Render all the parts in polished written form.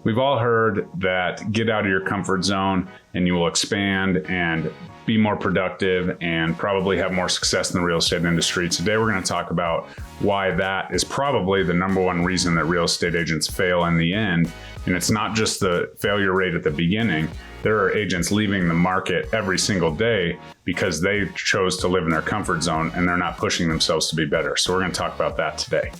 We've all heard that get out of your comfort zone and you will expand and be more productive and probably have more success in the real estate industry. Today, we're going to talk about why that is probably the number one reason that real estate agents fail in the end. And it's not just the failure rate at the beginning. There are agents leaving the market every single day because they chose to live in their comfort zone and they're not pushing themselves to be better. So we're going to talk about that today.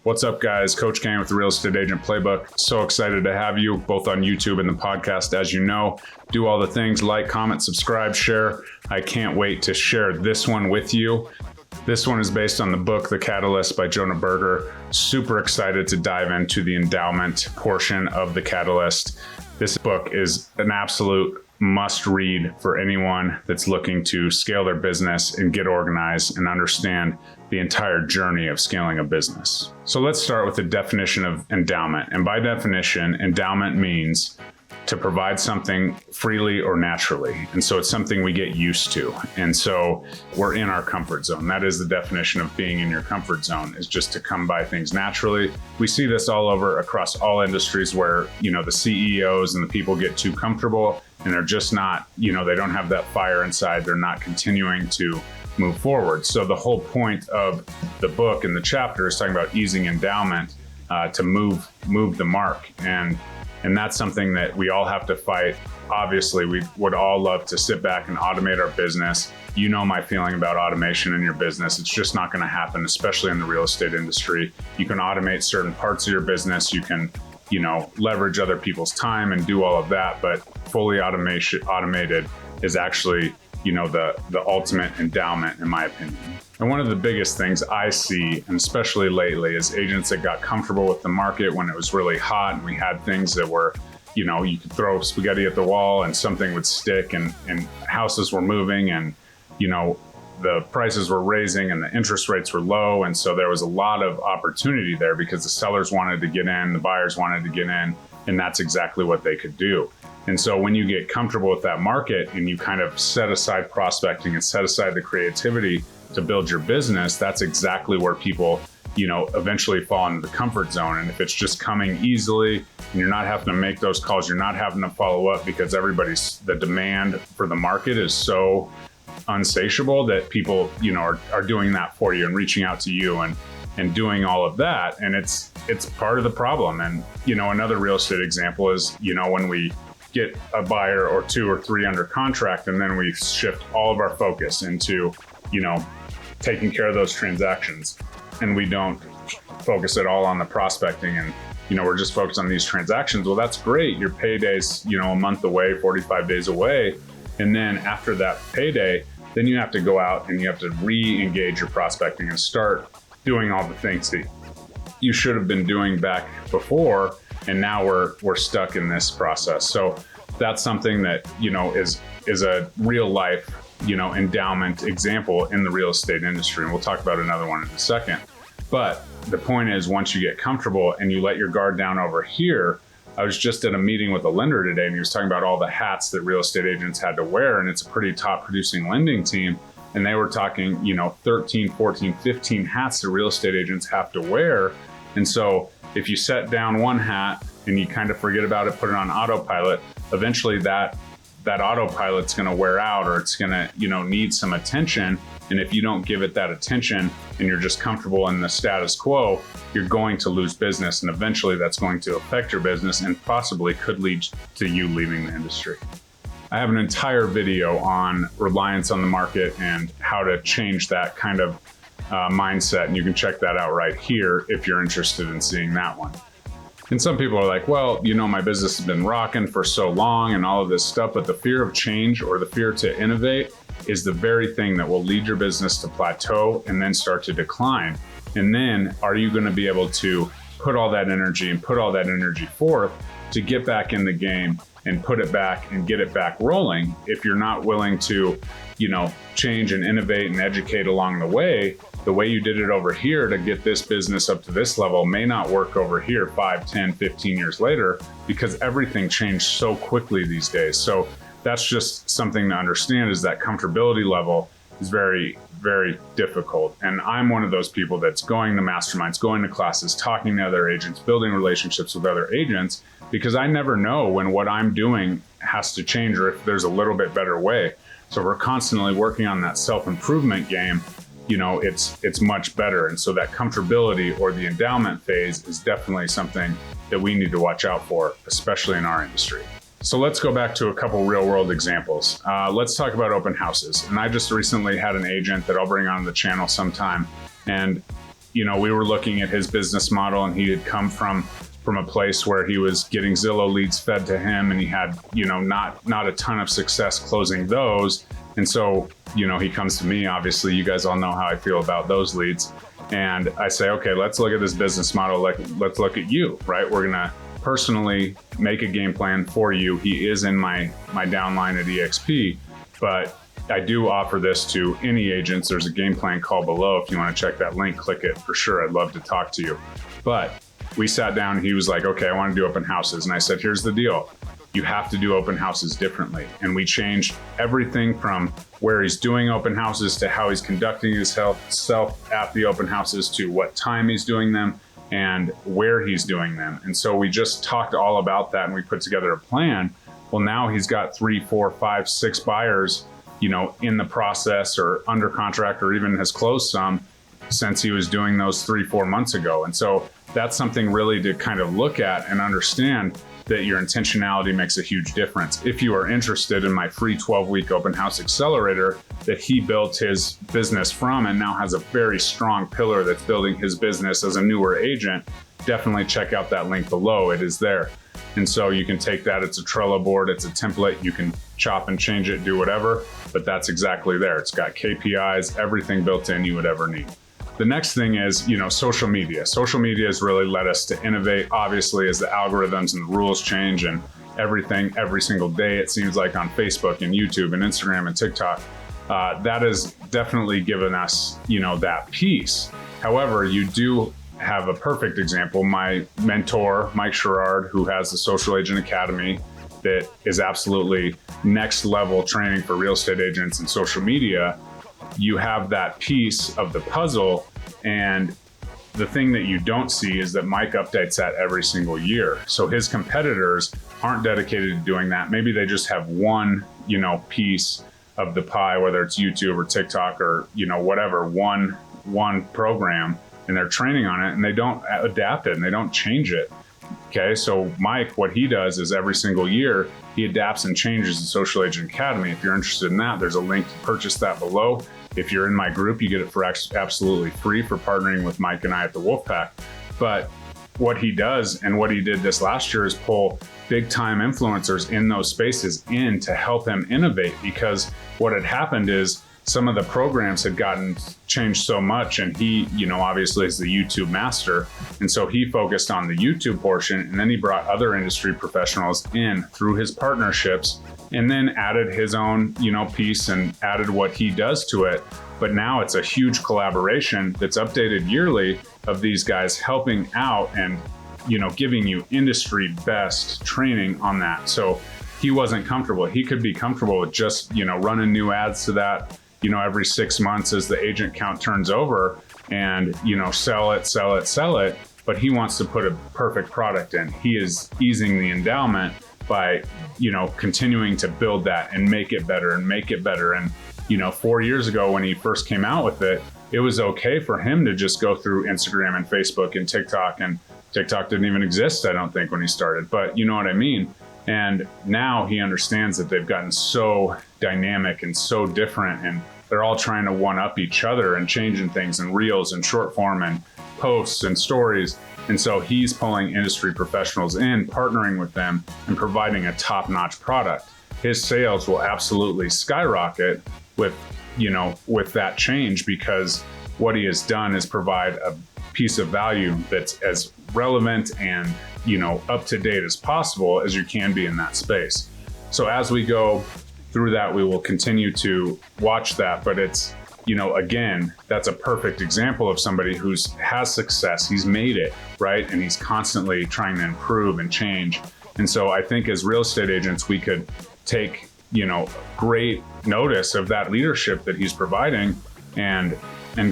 What's up, guys? Coach Kane with the Real Estate Agent Playbook. So excited to have you both on YouTube and the podcast. As you know, do all the things, like, comment, subscribe, share. I can't wait to share this one with you. This one is based on the book, The Catalyst by Jonah Berger. Super excited to dive into the endowment portion of The Catalyst. This book is an absolute must read for anyone that's looking to scale their business and get organized and understand the entire journey of scaling a business. So let's start with the definition of endowment. And by definition, endowment means to provide something freely or naturally. And so it's something we get used to. And so we're in our comfort zone. That is the definition of being in your comfort zone, is just to come by things naturally. We see this all over across all industries where, the CEOs and the people get too comfortable and they're just not, they don't have that fire inside. They're not continuing to move forward. So the whole point of the book and the chapter is talking about easing endowment to move the mark. And that's something that we all have to fight. Obviously, we would all love to sit back and automate our business. You know my feeling about automation in your business. It's just not going to happen, especially in the real estate industry. You can automate certain parts of your business. You can, leverage other people's time and do all of that. But fully automated is actually, the ultimate endowment, in my opinion. And one of the biggest things I see, and especially lately, is agents that got comfortable with the market when it was really hot and we had things that were, you could throw spaghetti at the wall and something would stick, and houses were moving and, the prices were raising and the interest rates were low. And so there was a lot of opportunity there because the sellers wanted to get in, the buyers wanted to get in, and that's exactly what they could do. And so when you get comfortable with that market and you kind of set aside prospecting and set aside the creativity to build your business, that's exactly where people, eventually fall into the comfort zone. And if it's just coming easily and you're not having to make those calls, you're not having to follow up because the demand for the market is so unsatiable that people, are doing that for you and reaching out to you and doing all of that. And it's part of the problem. And, another real estate example is, when we get a buyer or two or three under contract, and then we shift all of our focus into, taking care of those transactions. And we don't focus at all on the prospecting and, we're just focused on these transactions. Well, that's great. Your payday's, a month away, 45 days away. And then after that payday, then you have to go out and you have to re-engage your prospecting and start doing all the things that you should have been doing back before. And now we're stuck in this process. So that's something that, is a real life, endowment example in the real estate industry. And we'll talk about another one in a second. But the point is, once you get comfortable and you let your guard down over here, I was just at a meeting with a lender today and he was talking about all the hats that real estate agents had to wear. And it's a pretty top producing lending team. And they were talking, 13, 14, 15 hats that real estate agents have to wear. And so if you set down one hat and you kind of forget about it, put it on autopilot, eventually that autopilot's going to wear out, or it's going to, need some attention. And if you don't give it that attention and you're just comfortable in the status quo, you're going to lose business. And eventually that's going to affect your business and possibly could lead to you leaving the industry. I have an entire video on reliance on the market and how to change that kind of mindset. And you can check that out right here if you're interested in seeing that one. And some people are like, well, my business has been rocking for so long and all of this stuff, but the fear of change or the fear to innovate is the very thing that will lead your business to plateau and then start to decline. And then are you going to be able to put all that energy and put all that energy forth to get back in the game and put it back and get it back rolling if you're not willing to, change and innovate and educate along the way? The way you did it over here to get this business up to this level may not work over here 5, 10, 15 years later because everything changed so quickly these days. So that's just something to understand, is that comfortability level is very, very difficult. And I'm one of those people that's going to masterminds, going to classes, talking to other agents, building relationships with other agents, because I never know when what I'm doing has to change or if there's a little bit better way. So we're constantly working on that self-improvement game. It's much better. And so that comfortability or the endowment phase is definitely something that we need to watch out for, especially in our industry. So let's go back to a couple real world examples. Let's talk about open houses. And I just recently had an agent that I'll bring on the channel sometime. And, we were looking at his business model, and he had come from a place where he was getting Zillow leads fed to him, and he had, not a ton of success closing those. And so, he comes to me. Obviously, you guys all know how I feel about those leads. And I say, okay, let's look at this business model. Let's look at you, right? We're going to personally make a game plan for you. He is in my downline at EXP, but I do offer this to any agents. There's a game plan call below. If you want to check that link, click it for sure. I'd love to talk to you. But we sat down, he was like, okay, I want to do open houses. And I said, here's the deal. You have to do open houses differently. And we changed everything from where he's doing open houses to how he's conducting himself at the open houses to what time he's doing them and where he's doing them. And so we just talked all about that, and we put together a plan. Well, now he's got 3, 4, 5, 6 buyers, in the process or under contract, or even has closed some since he was doing those 3, 4 months ago. And so that's something really to kind of look at and understand that your intentionality makes a huge difference. If you are interested in my free 12-week open house accelerator that he built his business from and now has a very strong pillar that's building his business as a newer agent, definitely check out that link below. It is there. And so you can take that. It's a Trello board. It's a template. You can chop and change it, do whatever, but that's exactly there. It's got KPIs, everything built in you would ever need. The next thing is, social media. Social media has really led us to innovate, obviously, as the algorithms and the rules change and everything every single day, it seems like, on Facebook and YouTube and Instagram and TikTok. That has definitely given us, that piece. However, you do have a perfect example. My mentor, Mike Sherrard, who has the Social Agent Academy that is absolutely next level training for real estate agents and social media. You have that piece of the puzzle, and the thing that you don't see is that Mike updates that every single year. So his competitors aren't dedicated to doing that. Maybe they just have one, piece of the pie, whether it's YouTube or TikTok or, whatever, one program, and they're training on it, and they don't adapt it and they don't change it. Okay, so Mike, what he does is every single year, he adapts and changes the Social Agent Academy. If you're interested in that, there's a link to purchase that below. If you're in my group, you get it for absolutely free for partnering with Mike and I at the Wolfpack. But what he does, and what he did this last year, is pull big time influencers in those spaces in to help him innovate, because what had happened is some of the programs had gotten changed so much, and he, obviously is the YouTube master. And so he focused on the YouTube portion, and then he brought other industry professionals in through his partnerships, and then added his own, piece and added what he does to it. But now it's a huge collaboration that's updated yearly of these guys helping out and, giving you industry best training on that. So he wasn't comfortable. He could be comfortable with just, running new ads to that, every 6 months as the agent count turns over, and, sell it. But he wants to put a perfect product in. He is easing the endowment by, continuing to build that and make it better and make it better. And, 4 years ago when he first came out with it, it was okay for him to just go through Instagram and Facebook and TikTok. And TikTok didn't even exist, I don't think, when he started, but you know what I mean? And now he understands that they've gotten so dynamic and so different, and they're all trying to one up each other and changing things in reels and short form and posts and stories. And so he's pulling industry professionals in, partnering with them, and providing a top-notch product. His sales will absolutely skyrocket with that change, because what he has done is provide a piece of value that's as relevant and, up to date as possible as you can be in that space. So as we go through that, we will continue to watch that, but it's, again, that's a perfect example of somebody who's has success. He's made it, right? And he's constantly trying to improve and change. And so I think as real estate agents, we could take great notice of that leadership that he's providing and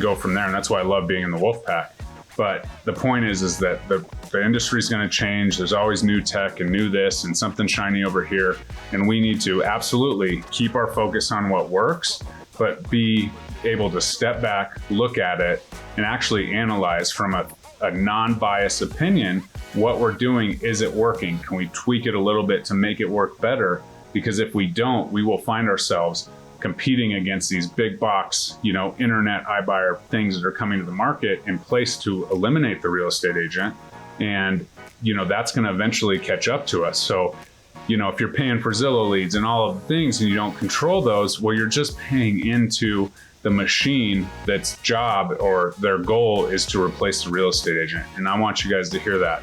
go from there. And that's why I love being in the wolf pack. But the point is that the industry is going to change. There's always new tech and new this and something shiny over here. And we need to absolutely keep our focus on what works, but be able to step back, look at it, and actually analyze from a non-biased opinion what we're doing. Is it working? Can we tweak it a little bit to make it work better? Because if we don't, we will find ourselves competing against these big box, internet iBuyer things that are coming to the market in place to eliminate the real estate agent. And, that's going to eventually catch up to us. So, if you're paying for Zillow leads and all of the things and you don't control those, well, you're just paying into the machine that's job or their goal is to replace the real estate agent. And I want you guys to hear that.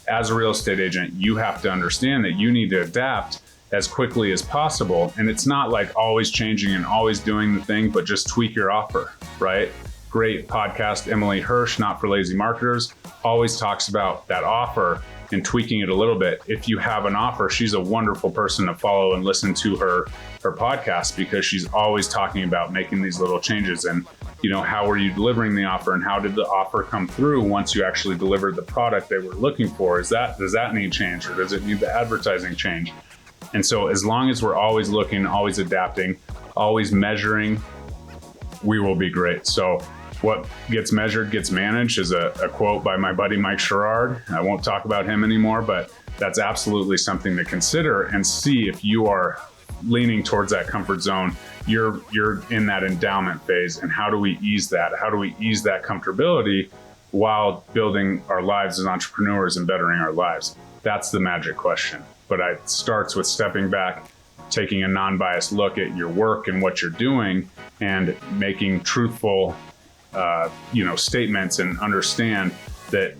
As a real estate agent, you have to understand that you need to adapt as quickly as possible. And it's not like always changing and always doing the thing, but just tweak your offer, right? Great podcast, Emily Hirsch, Not for Lazy Marketers, always talks about that offer and tweaking it a little bit. If you have an offer, she's a wonderful person to follow and listen to her podcast, because she's always talking about making these little changes. And, how are you delivering the offer and how did the offer come through once you actually delivered the product they were looking for? Does that need change, or does it need the advertising change? And so as long as we're always looking, always adapting, always measuring, we will be great. So what gets measured gets managed is a quote by my buddy Mike Sherrard. I won't talk about him anymore, but that's absolutely something to consider and see if you are leaning towards that comfort zone. You're in that endowment phase, and how do we ease that? How do we ease that comfortability while building our lives as entrepreneurs and bettering our lives? That's the magic question. But it starts with stepping back, taking a non-biased look at your work and what you're doing, and making truthful, statements, and understand that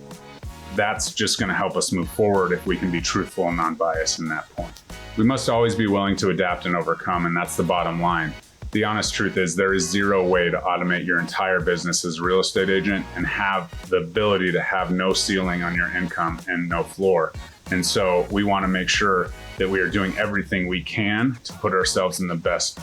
that's just going to help us move forward if we can be truthful and non-biased in that point. We must always be willing to adapt and overcome, and that's the bottom line. The honest truth is there is zero way to automate your entire business as a real estate agent and have the ability to have no ceiling on your income and no floor. And so we want to make sure that we are doing everything we can to put ourselves in the best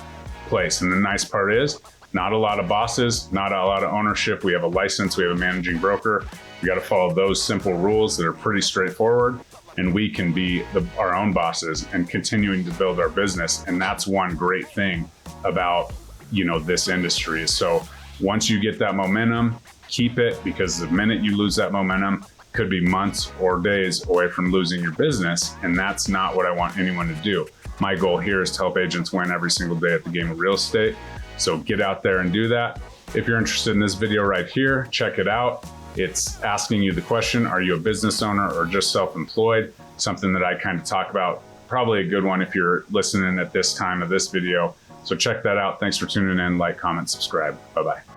place. And the nice part is not a lot of bosses, not a lot of ownership. We have a license, we have a managing broker. We got to follow those simple rules that are pretty straightforward, and we can be our own bosses and continuing to build our business. And that's one great thing about, this industry. So once you get that momentum, keep it, because the minute you lose that momentum, could be months or days away from losing your business. And that's not what I want anyone to do. My goal here is to help agents win every single day at the game of real estate. So get out there and do that. If you're interested in this video right here, check it out. It's asking you the question, are you a business owner or just self-employed? Something that I kind of talk about, probably a good one if you're listening at this time of this video. So check that out. Thanks for tuning in. Like, comment, subscribe. Bye-bye.